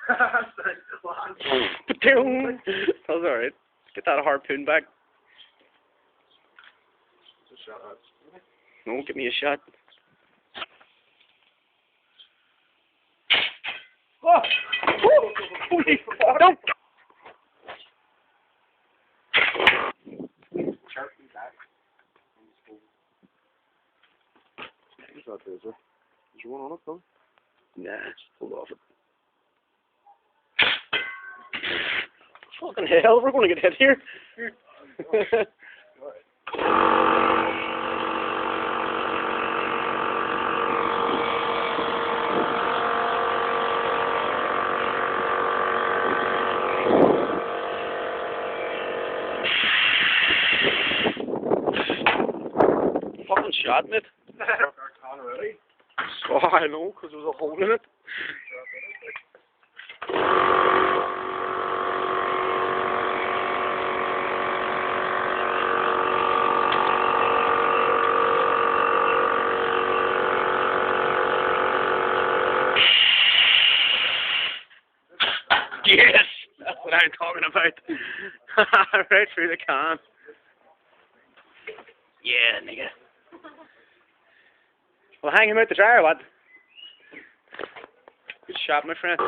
That was alright. Get that harpoon back. No, give me a shot. Oh! Holy fuck! Don't! What's that there, sir? Is there one on it, though? Nah, just pull off it. Fucking hell, we're gonna get hit here. Fucking shot in it. Oh, I know, because there was a hole in it. Yes! That's what I'm talking about. Right through the can. Yeah, nigga. Well, hang him out the dryer, lad. Good shot, my friend.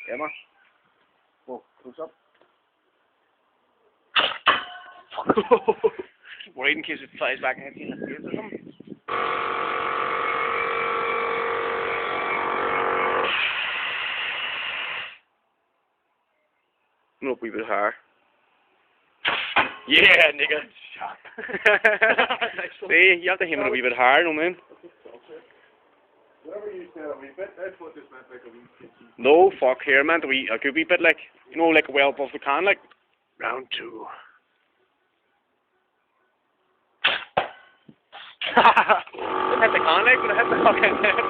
Yeah, man. Oh, close up. Keep worried in case it flies back and hits you in the face or something. No, we bit higher. Yeah, nigga. See, you have to aim it a wee bit higher, no man. Whatever you said a wee bit, that's what this meant like a wee bit. No, fuck, here, man. A good wee bit, like, you know, like well above the can, like. Round 2. Didn't hit the can, like, but it hit the fucking head.